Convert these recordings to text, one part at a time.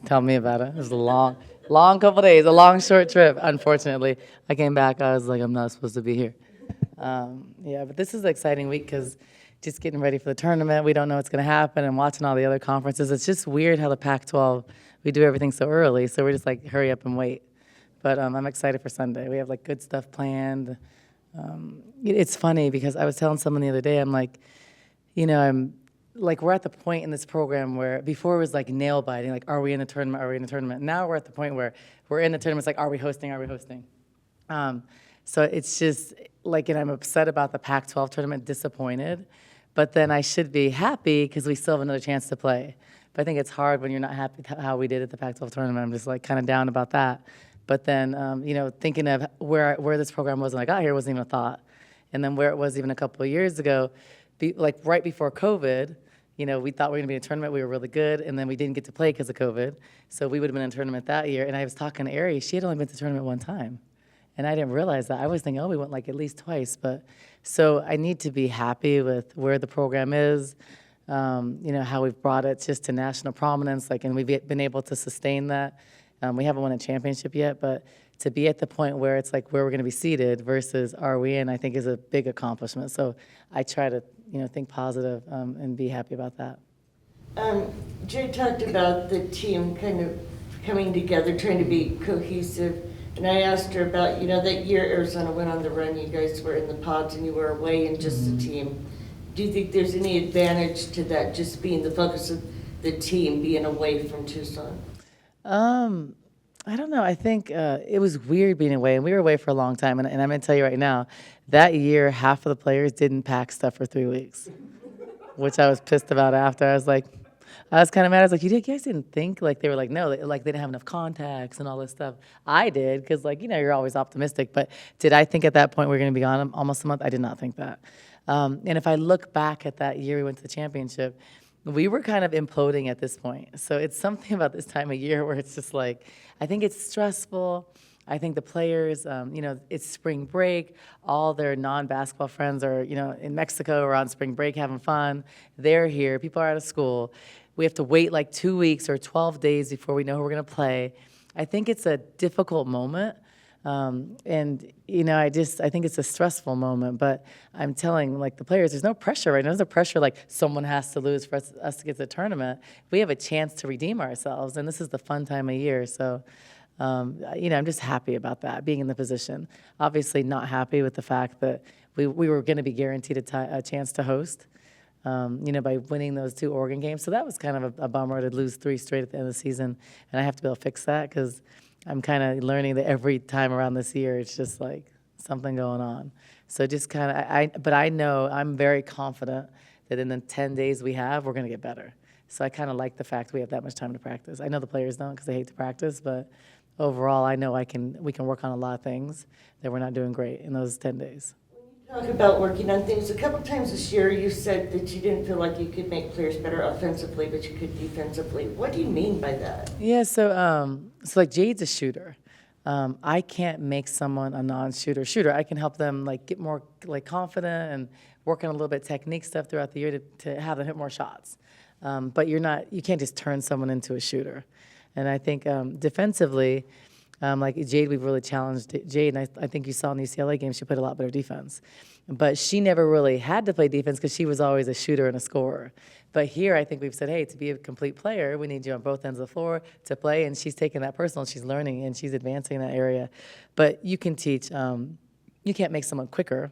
Tell me about it. It was a long couple days, a long short trip. Unfortunately, I came back. I was like, I'm not supposed to be here. Yeah, but this is an exciting week because just getting ready for the tournament. We don't know what's going to happen, and watching all the other conferences. It's just weird how the Pac-12 we do everything so early. So we're just like, hurry up and wait. But I'm excited for Sunday. We have like good stuff planned. It's funny because I was telling someone the other day, I'm like, I'm like, we're at the point in this program where before it was like nail biting, like, are we in the tournament? Are we in the tournament? Now we're at the point where we're in the tournament. It's like, are we hosting? Are we hosting? So it's just like, and I'm upset about the Pac-12 tournament, disappointed, but then I should be happy because we still have another chance to play. But I think it's hard when you're not happy with how we did at the Pac-12 tournament. I'm just like kind of down about that. But then, thinking of where this program was when I got here wasn't even a thought. And then where it was even a couple of years ago, like right before COVID, we thought we were going to be in a tournament. We were really good, and then we didn't get to play because of COVID. So we would have been in a tournament that year. And I was talking to Ari. She had only been to the tournament one time. And I didn't realize that. I was thinking, we went like at least twice. But so I need to be happy with where the program is, how we've brought it just to national prominence, and we've been able to sustain that. We haven't won a championship yet, but to be at the point where it's like where we're going to be seated versus are we in, I think is a big accomplishment. So I try to, think positive and be happy about that. Jay talked about the team kind of coming together, trying to be cohesive. And I asked her about, that year Arizona went on the run, you guys were in the pods and you were away and just the team. Do you think there's any advantage to that, just being the focus of the team, being away from Tucson? I don't know. I think it was weird being away, and we were away for a long time. And I'm going to tell you right now, that year, half of the players didn't pack stuff for 3 weeks, which I was pissed about after. I was kind of mad. I was like, you guys didn't think? Like, they were like, no, like they didn't have enough contacts and all this stuff. I did, because, you're always optimistic. But did I think at that point we were going to be gone almost a month? I did not think that. And if I look back at that year we went to the championship, we were kind of imploding at this point. So it's something about this time of year where it's just like, I think it's stressful. I think the players, it's spring break. All their non-basketball friends are, in Mexico or on spring break having fun. They're here. People are out of school. We have to wait like 2 weeks or 12 days before we know who we're going to play. I think it's a difficult moment. I think it's a stressful moment, but I'm telling the players, there's no pressure right now. There's no pressure like someone has to lose for us to get to the tournament. We have a chance to redeem ourselves, and this is the fun time of year. So, I'm just happy about that, being in the position. Obviously not happy with the fact that we were going to be guaranteed a chance to host, by winning those 2 Oregon games. So that was kind of a bummer to lose 3 straight at the end of the season, and I have to be able to fix that because I'm kind of learning that every time around this year, it's just like something going on. So just kind of, but I know I'm very confident that in the 10 days we have, we're going to get better. So I kind of like the fact we have that much time to practice. I know the players don't because they hate to practice, but overall, I know we can work on a lot of things that we're not doing great in those 10 days. Talk about working on things. A couple times this year you said that you didn't feel like you could make players better offensively, but you could defensively. What do you mean by that? Yeah, so like Jade's a shooter. I can't make someone a non-shooter. I can help them get more confident and work on a little bit of technique stuff throughout the year to have them hit more shots. But you can't just turn someone into a shooter. And I think defensively, like Jade, we've really challenged Jade, and I think you saw in the UCLA game, she played a lot better defense. But she never really had to play defense because she was always a shooter and a scorer. But here, I think we've said, hey, to be a complete player, we need you on both ends of the floor to play, and she's taking that personal, she's learning, and she's advancing in that area. But you can teach, you can't make someone quicker,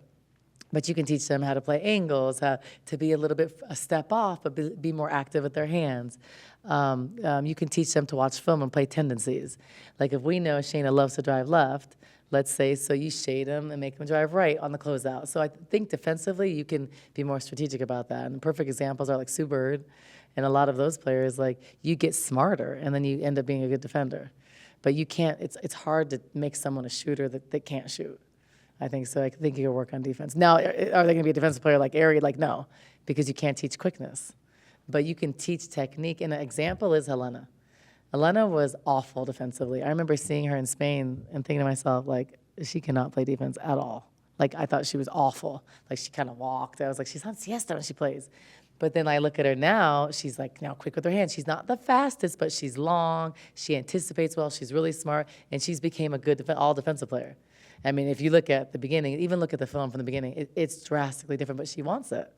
but you can teach them how to play angles, how to be a little bit a step off, but be more active with their hands. You can teach them to watch film and play tendencies. Like if we know Shayna loves to drive left, let's say, so you shade them and make them drive right on the closeout. So I think defensively you can be more strategic about that. And perfect examples are like Sue Bird and a lot of those players, you get smarter and then you end up being a good defender. But you can't, it's hard to make someone a shooter that can't shoot. I think so. I think you can work on defense. Now, are they going to be a defensive player like Ari? No, because you can't teach quickness. But you can teach technique. And an example is Helena. Helena was awful defensively. I remember seeing her in Spain and thinking to myself, she cannot play defense at all. I thought she was awful. She kind of walked. I was like, she's on siesta when she plays. But then I look at her now, she's like now quick with her hands. She's not the fastest, but she's long. She anticipates well. She's really smart, and she's became a good all defensive player. I mean, if you look at the beginning, even look at the film from the beginning, it's drastically different, but she wants it.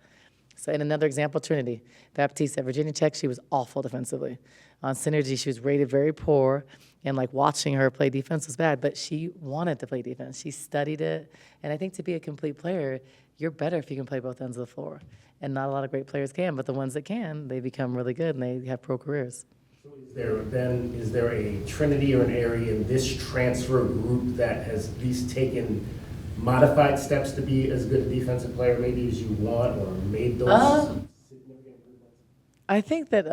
So in another example, Trinity Baptiste at Virginia Tech, she was awful defensively. On Synergy, she was rated very poor, and like watching her play defense was bad, but she wanted to play defense. She studied it, and I think to be a complete player, you're better if you can play both ends of the floor. And not a lot of great players can, but the ones that can, they become really good, and they have pro careers. So is there a Trinity or an area in this transfer group that has at least taken modified steps to be as good a defensive player maybe as you want, or made those significant improvements? I think that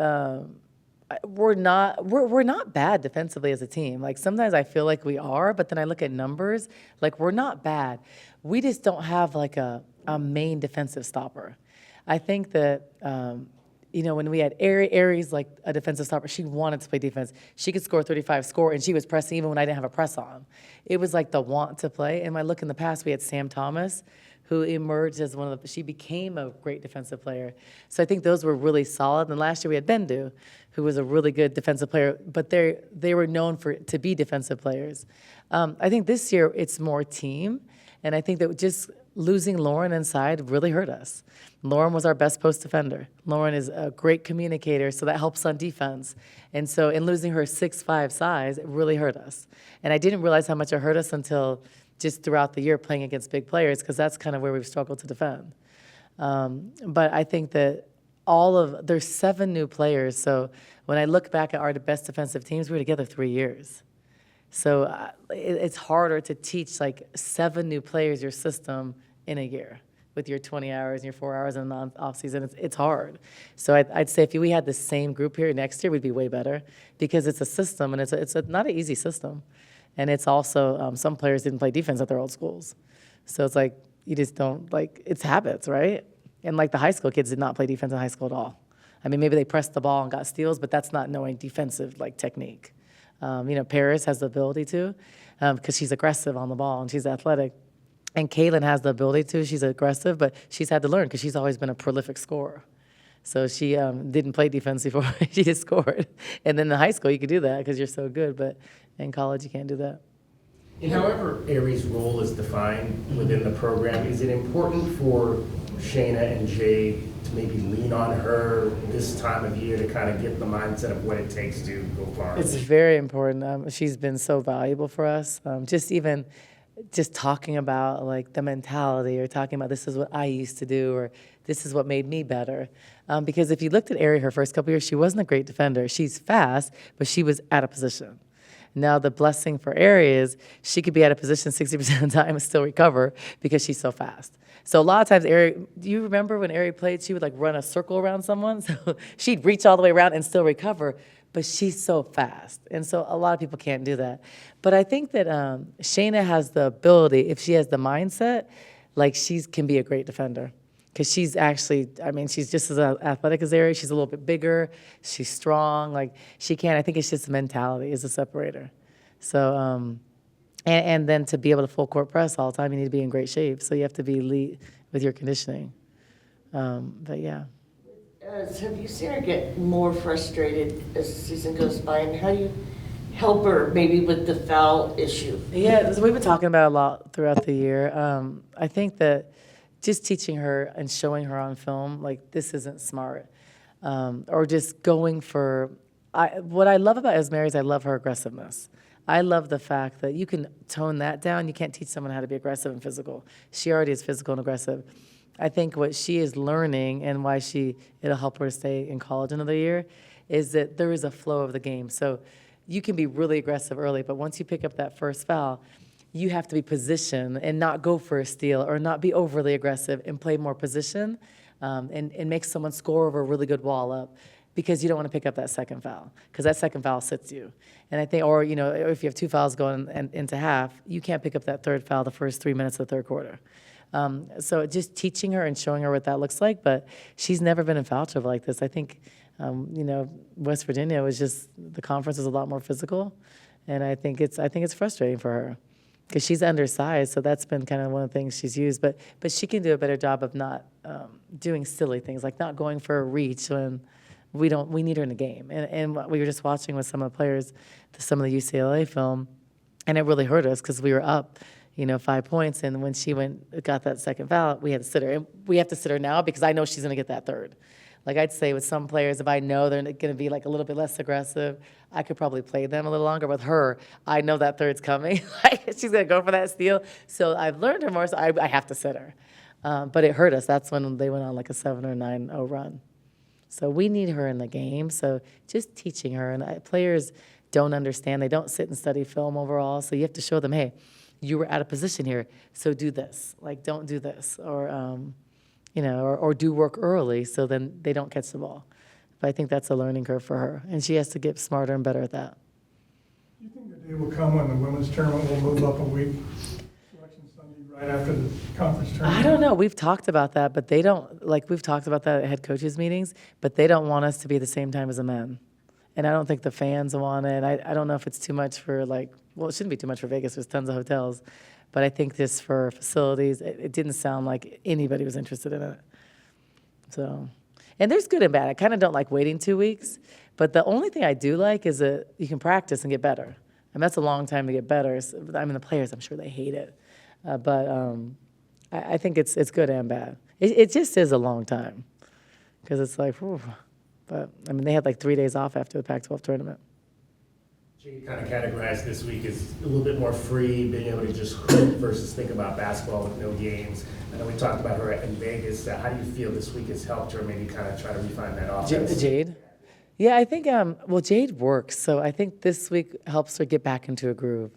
we're not bad defensively as a team. Like sometimes I feel like we are, but then I look at numbers, like we're not bad. We just don't have like a main defensive stopper. I think that when we had Aries like a defensive stopper, she wanted to play defense. She could score 35 score, and she was pressing even when I didn't have a press on. It was like the want to play. And when I look in the past, we had Sam Thomas, who emerged as she became a great defensive player. So I think those were really solid. And last year we had Bendu, who was a really good defensive player, but they were known to be defensive players. I think this year it's more team, and I think that just losing Lauren inside really hurt us. Lauren was our best post defender. Lauren is a great communicator, so that helps on defense. And so in losing her 6'5" size, it really hurt us. And I didn't realize how much it hurt us until just throughout the year playing against big players, because that's kind of where we've struggled to defend. But I think that there's 7 new players. So when I look back at our best defensive teams, we were together 3 years. So it's harder to teach like 7 new players your system in a year with your 20 hours and your 4 hours in the off season. It's hard. So I'd say if we had the same group here next year, we'd be way better, because it's a system, and it's not an easy system. And it's also, some players didn't play defense at their old schools. So it's like, you just don't, like, it's habits, right? And like the high school kids did not play defense in high school at all. I mean, maybe they pressed the ball and got steals, but that's not knowing defensive, like, technique. Paris has the ability to, because she's aggressive on the ball and she's athletic. And Kaylin has the ability to. She's aggressive, but she's had to learn because she's always been a prolific scorer. So she didn't play defense before. She just scored. And then in high school, you could do that because you're so good. But in college, you can't do that. And however Aries' role is defined within the program, is it important for Shayna and Jay to maybe lean on her this time of year to kind of get the mindset of what it takes to go far? It's very important. She's been so valuable for us. Just talking about like the mentality, or talking about this is what I used to do, or this is what made me better. Because if you looked at Ari her first couple years, she wasn't a great defender. She's fast, but she was out of position. Now the blessing for Ari is she could be out of position 60% of the time and still recover because she's so fast. So a lot of times, do you remember when Ari played, she would like run a circle around someone? So she'd reach all the way around and still recover, but she's so fast. And so a lot of people can't do that. But I think that Shayna has the ability, if she has the mindset, like she can be a great defender. Because she's actually, she's just as athletic as Ari. She's a little bit bigger. She's strong. Like she can. I think it's just mentality is a separator. So, and then to be able to full court press all the time, you need to be in great shape. So you have to be elite with your conditioning. But yeah. Have you seen her get more frustrated as the season goes by, and how do you help her maybe with the foul issue? Yeah, so we've been talking about it a lot throughout the year. I think that just teaching her and showing her on film, like, this isn't smart. Or just going for, what I love about Esmeri is I love her aggressiveness. I love the fact that you can tone that down. You can't teach someone how to be aggressive and physical. She already is physical and aggressive. I think what she is learning, and why it'll help her to stay in college another year, is that there is a flow of the game. So you can be really aggressive early, but once you pick up that first foul, you have to be positioned and not go for a steal, or not be overly aggressive and play more position, and make someone score over a really good wall up, because you don't want to pick up that second foul, because that second foul sits you. And I think, or if you have 2 fouls going into half, you can't pick up that third foul the first 3 minutes of the third quarter. So just teaching her and showing her what that looks like, but she's never been in foul trouble like this. I think, West Virginia was just, the conference is a lot more physical, and I think it's frustrating for her. because she's undersized, so that's been kind of one of the things she's used. But she can do a better job of not doing silly things, like not going for a reach when we need her in the game. And what we were just watching with some of the players, some of the UCLA film, and it really hurt us because we were up, 5 points. And when she got that second foul, we had to sit her. And we have to sit her now because I know she's going to get that third. Like I'd say with some players, if I know they're going to be like a little bit less aggressive, I could probably play them a little longer. With her, I know that third's coming. She's going to go for that steal. So I've learned her more, so I have to sit her. But it hurt us. That's when they went on like a 7 or 9-0 run. So we need her in the game. So just teaching her. And players don't understand. They don't sit and study film overall. So you have to show them, hey, you were out of position here, so do this. Like, don't do this. Or do work early so then they don't catch the ball. But I think that's a learning curve for her, and she has to get smarter and better at that. Do you think the day will come when the women's tournament will move up a week? Selection Sunday right after the conference tournament? I don't know. We've talked about that, but they don't, we've talked about that at head coaches meetings, but they don't want us to be the same time as the men. And I don't think the fans want it. I don't know if it's too much for it shouldn't be too much for Vegas. There's tons of hotels. But I think this for facilities, it didn't sound like anybody was interested in it. So, and there's good and bad. I kind of don't like waiting 2 weeks, but the only thing I do like is that you can practice and get better. And that's a long time to get better. So, the players, I'm sure they hate it. I think it's good and bad. It just is a long time because it's like, whew. But, they had 3 days off after the Pac-12 tournament. Jade kind of categorized this week as a little bit more free, being able to just hoop versus think about basketball with no games. I know we talked about her in Vegas. How do you feel this week has helped her maybe kind of try to refine that offense? Jade? Yeah, I think, Jade works. So I think this week helps her get back into a groove.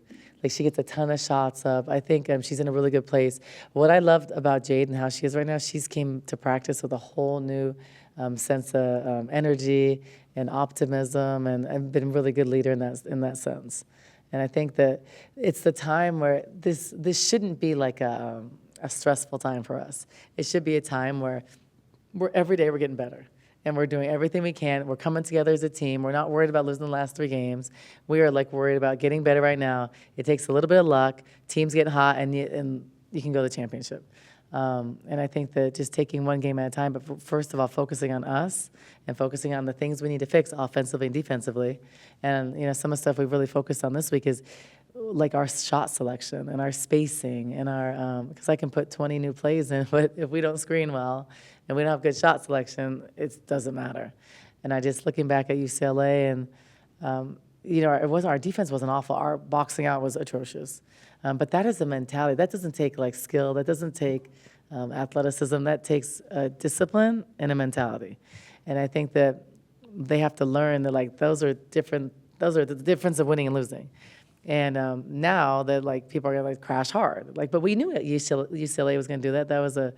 She gets a ton of shots up. I think she's in a really good place. What I loved about Jade and how she is right now, she's came to practice with a whole new sense of energy and optimism, and been a really good leader in that sense. And I think that it's the time where this shouldn't be like a stressful time for us. It should be a time where every day we're getting better. And we're doing everything we can. We're coming together as a team. We're not worried about losing the last 3 games. We are worried about getting better right now. It takes a little bit of luck. Teams get hot, and you can go to the championship. And I think that just taking one game at a time, but first of all, focusing on us and focusing on the things we need to fix offensively and defensively. And, some of the stuff we've really focused on this week is our shot selection and our spacing and our, because I can put 20 new plays in, but if we don't screen well and we don't have good shot selection, it doesn't matter. And I just looking back at UCLA and, our defense wasn't awful. Our boxing out was atrocious. But that is a mentality. That doesn't take skill. That doesn't take athleticism. That takes discipline and a mentality. And I think that they have to learn that those are different. Those are the difference of winning and losing. And now that people are gonna crash hard. But we knew that UCLA was gonna do that. That was a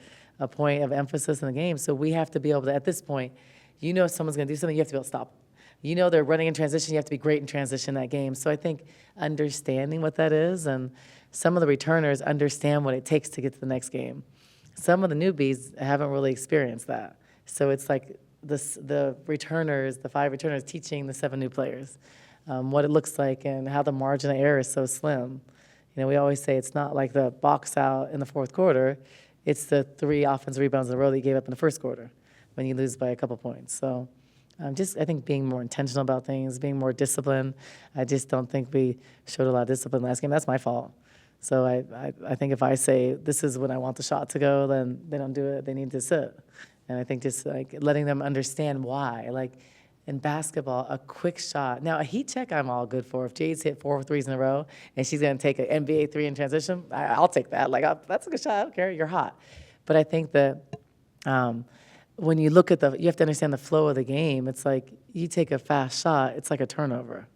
point of emphasis in the game. So we have to be able to, at this point, if someone's gonna do something, you have to be able to stop them. They're running in transition, you have to be great in transition in that game. So I think understanding what that is, and some of the returners understand what it takes to get to the next game. Some of the newbies haven't really experienced that. So it's the returners, the 5 returners, teaching the 7 new players what it looks like and how the margin of error is so slim. We always say it's not like the box out in the 4th quarter. It's the 3 offensive rebounds in a row that you gave up in the 1st quarter when you lose by a couple points. So I think being more intentional about things, being more disciplined. I just don't think we showed a lot of discipline last game. That's my fault. So I think if I say this is when I want the shot to go, then they don't do it. They need to sit. And I think just letting them understand why. In basketball, a quick shot. Now, a heat check I'm all good for. If Jade's hit 4 threes in a row and she's going to take an NBA 3 in transition, I'll take that. That's a good shot. I don't care. You're hot. But I think that when you look at you have to understand the flow of the game. It's you take a fast shot, it's like a turnover.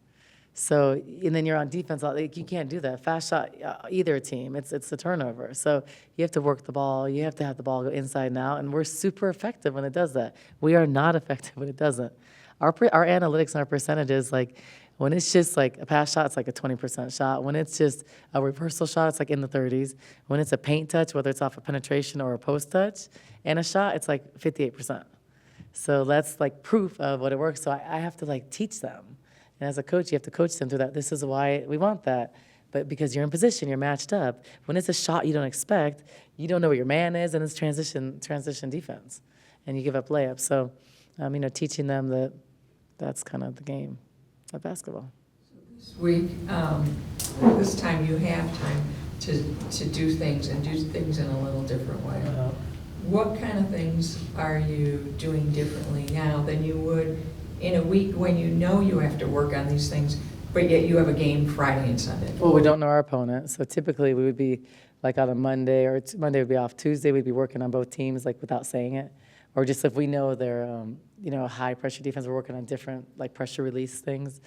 So, and then you're on defense, you can't do that. Fast shot, either team, it's a turnover. So you have to work the ball, you have to have the ball go inside and out, and we're super effective when it does that. We are not effective when it doesn't. Our analytics and our percentages, when it's just a pass shot, it's a 20% shot. When it's just a reversal shot, it's in the 30s. When it's a paint touch, whether it's off a penetration or a post touch, and a shot, it's 58%. So that's proof of what it works. So I have to teach them. And as a coach, you have to coach them through that. This is why we want that. but because you're in position, you're matched up. When it's a shot you don't expect, you don't know where your man is, and it's transition defense, and you give up layups. So, teaching them that that's kind of the game of basketball. This week, this time you have time to do things and do things in a little different way. What kind of things are you doing differently now than you would in a week when you know you have to work on these things, but yet you have a game Friday and Sunday? Well, we don't know our opponent, so typically we would be like on a Monday, or Monday would be off. Tuesday we'd be working on both teams, like without saying it, or just if we know they're high pressure defense, we're working on different like pressure release things.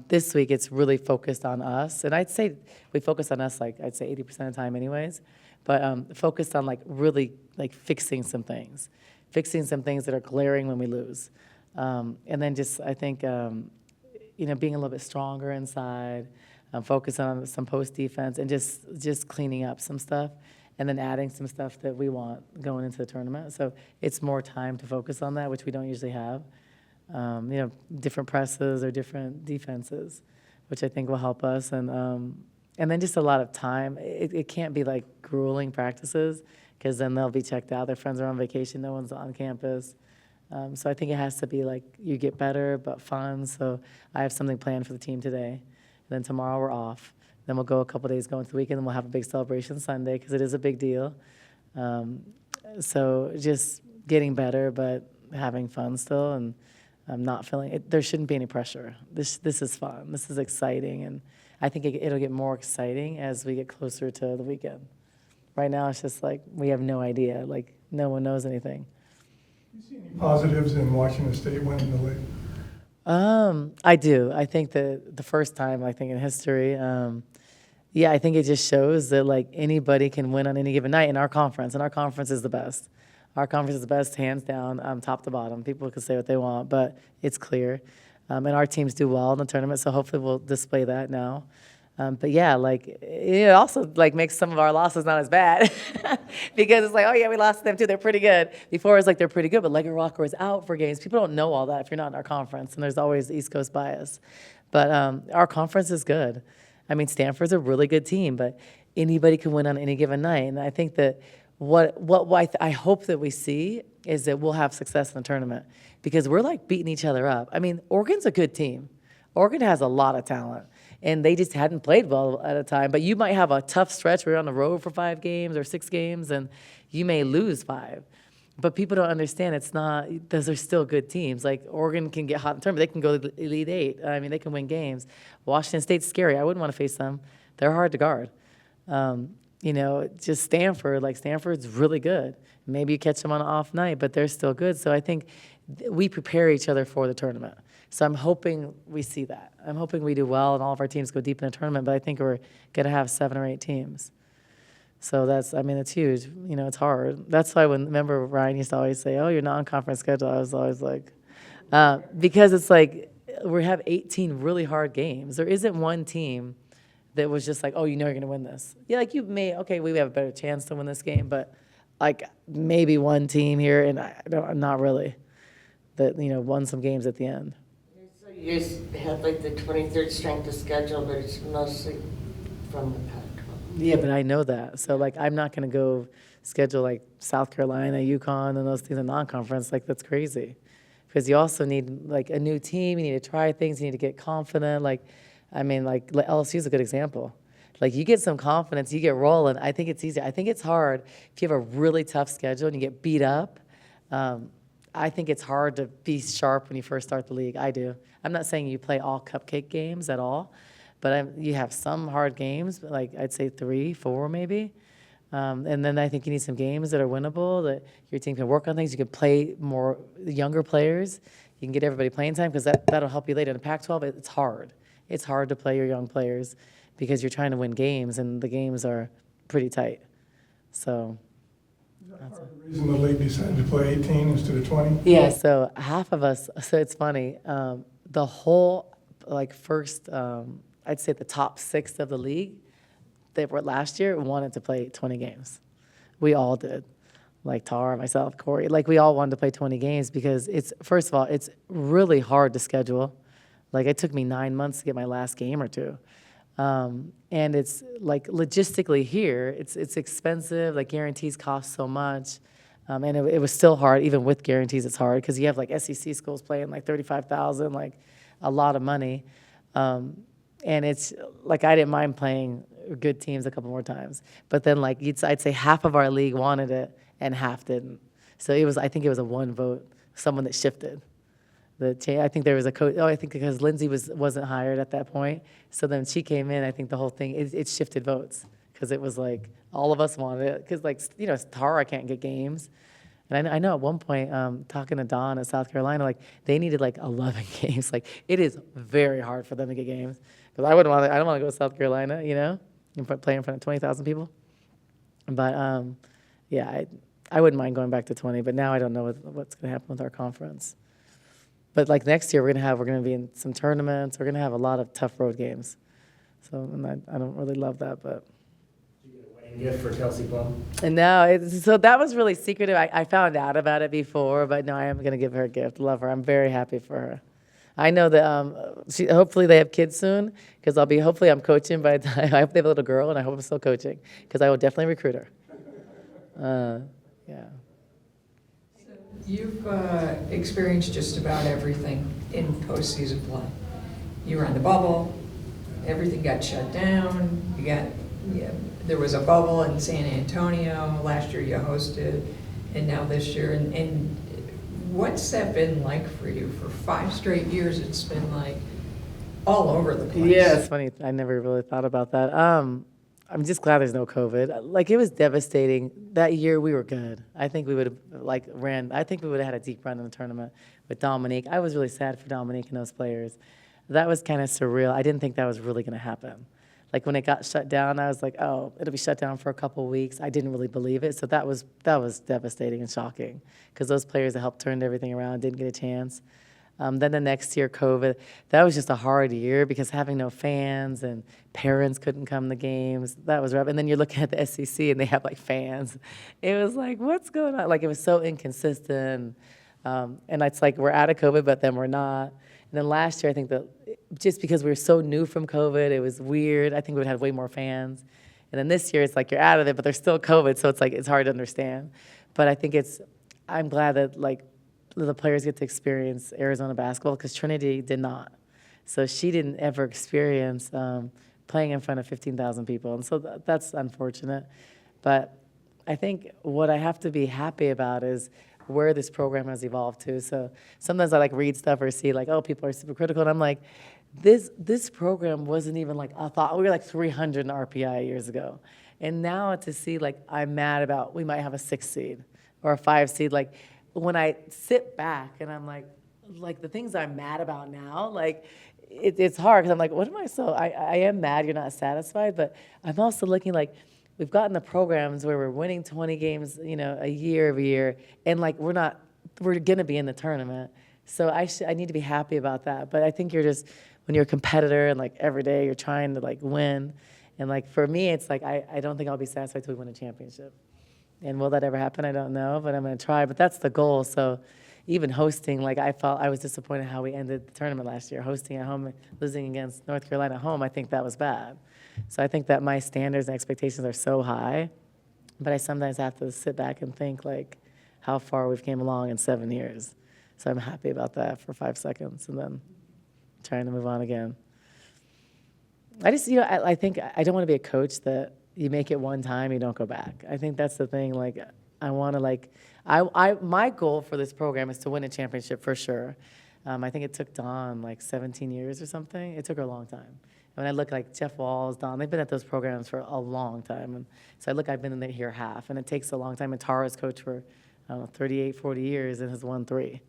This week it's really focused on us, and I'd say we focus on us like I'd say 80% of the time, anyways. But focused on like really like fixing some things that are glaring when we lose, and then just I think being a little bit stronger inside, focusing on some post defense, and just cleaning up some stuff, and then adding some stuff that we want going into the tournament. So it's more time to focus on that, which we don't usually have. Different presses or different defenses, which I think will help us, and then just a lot of time. It can't be like grueling practices, because then they'll be checked out. Their friends are on vacation. No one's on campus. So I think it has to be like you get better but fun. So I have something planned for the team today. And then tomorrow we're off. Then we'll go a couple days going to the weekend, and we'll have a big celebration Sunday because it is a big deal. So just getting better but having fun still, and not feeling it. There shouldn't be any pressure. This is fun. This is exciting, and I think it'll get more exciting as we get closer to the weekend. Right now, it's just like we have no idea. Like no one knows anything. Do you see any positives in Washington State winning the league? I do. I think that the first time, I think in history, I think it just shows that like anybody can win on any given night in our conference, and our conference is the best. Our conference is the best, hands down, top to bottom. People can say what they want, but it's clear. And our teams do well in the tournament, so hopefully we'll display that now. But yeah, like it also like makes some of our losses not as bad because it's like, oh yeah, we lost to them too. They're pretty good. Before it's like they're pretty good, but Leggett Rocker is out for games. People don't know all that if you're not in our conference, and there's always East Coast bias. But our conference is good. I mean, Stanford's a really good team, but anybody can win on any given night. And I think that what I hope that we see is that we'll have success in the tournament, because we're like beating each other up. I mean, Oregon's a good team. Oregon has a lot of talent, and they just hadn't played well at a time. But you might have a tough stretch where you're on the road for 5 games or 6 games, and you may lose 5. But people don't understand it's not, those are still good teams. Like Oregon can get hot in the tournament. They can go to the Elite 8. I mean, they can win games. Washington State's scary. I wouldn't want to face them. They're hard to guard. Just Stanford, like Stanford's really good. Maybe you catch them on an off night, but they're still good. So I think we prepare each other for the tournament. So I'm hoping we see that. I'm hoping we do well and all of our teams go deep in the tournament, but I think we're going to have 7 or 8 teams. So it's huge. It's hard. That's why remember Ryan used to always say, oh, your non-conference schedule. I was always like, because it's like we have 18 really hard games. There isn't one team that was just like, oh, you're going to win this. Yeah, like we have a better chance to win this game, but like maybe one team here, and not really, that, won some games at the end. So you guys have like the 23rd strength of schedule, but it's mostly from the Pac-12. Yeah, but I know that. So like I'm not going to go schedule like South Carolina, UConn, and those things in non-conference. Like that's crazy, because you also need like a new team. You need to try things. You need to get confident. Like LSU is a good example. Like you get some confidence, you get rolling. I think it's easy. I think it's hard if you have a really tough schedule and you get beat up. I think it's hard to be sharp when you first start the league. I do. I'm not saying you play all cupcake games at all, but you have some hard games, like I'd say 3, 4 maybe. And then I think you need some games that are winnable, that your team can work on things. You can play more younger players. You can get everybody playing time, because that'll help you later. In the Pac-12, it's hard. It's hard to play your young players because you're trying to win games, and the games are pretty tight. So Is that part of the reason the league decided to play 18 instead of 20? yeah, so half of us, so it's funny, the whole first, I'd say the top 6 of the league that were last year wanted to play 20 games. We all did. Like Tara, myself, Corey, we all wanted to play 20 games, because first of all, it's really hard to schedule. Like it took me 9 months to get my last game or 2. And it's like logistically here, it's expensive. Like guarantees cost so much. And it was still hard, even with guarantees, it's hard because you have like SEC schools playing like 35,000, like a lot of money. And it's like I didn't mind playing good teams a couple more times, but then like I'd say half of our league wanted it and half didn't. So I think it was a one vote, someone that shifted. I think there was a coach. Oh, I think because Lindsay wasn't hired at that point, so then she came in. I think the whole thing it shifted votes because it was like all of us wanted it because like Tara can't get games. And I know at one point, talking to Dawn at South Carolina, like they needed like 11 games. Like it is very hard for them to get games because I don't want to go to South Carolina, and play in front of 20,000 people. But yeah, I wouldn't mind going back to 20. But now I don't know what's going to happen with our conference. But like next year, we're gonna be in some tournaments. We're gonna have a lot of tough road games. So and I don't really love that, but. Did you get a wedding gift for Kelsey Plum? And no, so that was really secretive. I found out about it before, but no, I am going to give her a gift. Love her. I'm very happy for her. I know that hopefully they have kids soon because hopefully I'm coaching by the time. I hope they have a little girl, and I hope I'm still coaching because I will definitely recruit her. Yeah. So you've experienced just about everything in postseason play. You were on the bubble. Everything got shut down. There was a bubble in San Antonio. Last year you hosted, and now this year. And what's that been like for you? For 5 straight years, it's been like all over the place. Yeah, it's funny. I never really thought about that. I'm just glad there's no COVID. Like it was devastating. That year we were good. I think we would have I think we would have had a deep run in the tournament with Dominique. I was really sad for Dominique and those players. That was kind of surreal. I didn't think that was really going to happen. Like when it got shut down, I was like, oh, it'll be shut down for a couple of weeks. I didn't really believe it. So that was devastating and shocking because those players that helped turn everything around didn't get a chance. Then the next year, COVID, that was just a hard year because having no fans and parents couldn't come to games, that was rough. And then you're looking at the SEC and they have like fans. It was like, what's going on? Like it was so inconsistent. And it's like we're out of COVID, but then we're not. And then last year, I think that just because we were so new from COVID, it was weird. I think we would have way more fans. And then this year, it's like you're out of it, but there's still COVID, so it's like it's hard to understand. But I think I'm glad that like the players get to experience Arizona basketball because Trinity did not. So she didn't ever experience playing in front of 15,000 people. And so that's unfortunate. But I think what I have to be happy about is where this program has evolved to. So sometimes I like read stuff or see like, oh, people are super critical. And I'm like, this program wasn't even like a thought. We were like 300 in RPI years ago. And now to see like I'm mad about we might have a 6 seed or a 5 seed. Like when I sit back and I'm like the things I'm mad about now, like it's hard because I'm like, what am I I am mad you're not satisfied, but I'm also looking like we've gotten the programs where we're winning 20 games, a year every year, and like we're gonna be in the tournament. So I need to be happy about that. But I think when you're a competitor and like every day you're trying to like win, and like for me it's like I don't think I'll be satisfied till we win a championship. And will that ever happen? I don't know, but I'm gonna try. But that's the goal. So even hosting, like I was disappointed how we ended the tournament last year. Hosting at home, losing against North Carolina at home, I think that was bad. So I think that my standards and expectations are so high, but I sometimes have to sit back and think like how far we've came along in 7 years. So I'm happy about that for 5 seconds and then trying to move on again. I just, I think I don't want to be a coach that you make it one time, you don't go back. I think that's the thing. Like, I want to my goal for this program is to win a championship for sure. I think it took Dawn like 17 years or something. It took her a long time. And when I look like Jeff Walls, Dawn, they've been at those programs for a long time. And so I've been in there here half, and it takes a long time. And Tara's coached for, 38, 40 years and has won 3.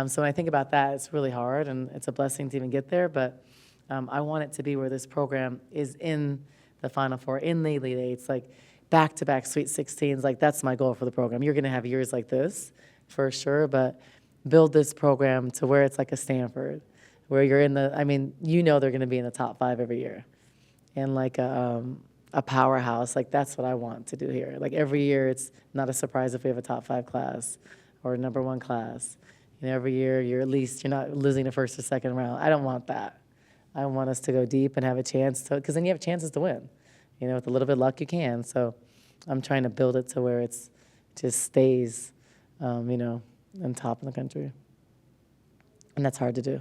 So when I think about that, it's really hard, and it's a blessing to even get there. But I want it to be where this program is in the Final Four, in the Elite Eights, like back-to-back Sweet 16s. Like that's my goal for the program. You're going to have years like this for sure, but build this program to where it's like a Stanford, where you're in the. I mean, they're going to be in the top 5 every year, and like a powerhouse. Like that's what I want to do here. Like every year, it's not a surprise if we have a top 5 class or a number 1 class. Every year you're not losing the first or second round. I don't want that. I want us to go deep and have a chance to, because then you have chances to win. You know, with a little bit of luck, you can. So I'm trying to build it to where it's just stays, you know, on top of the country. And that's hard to do.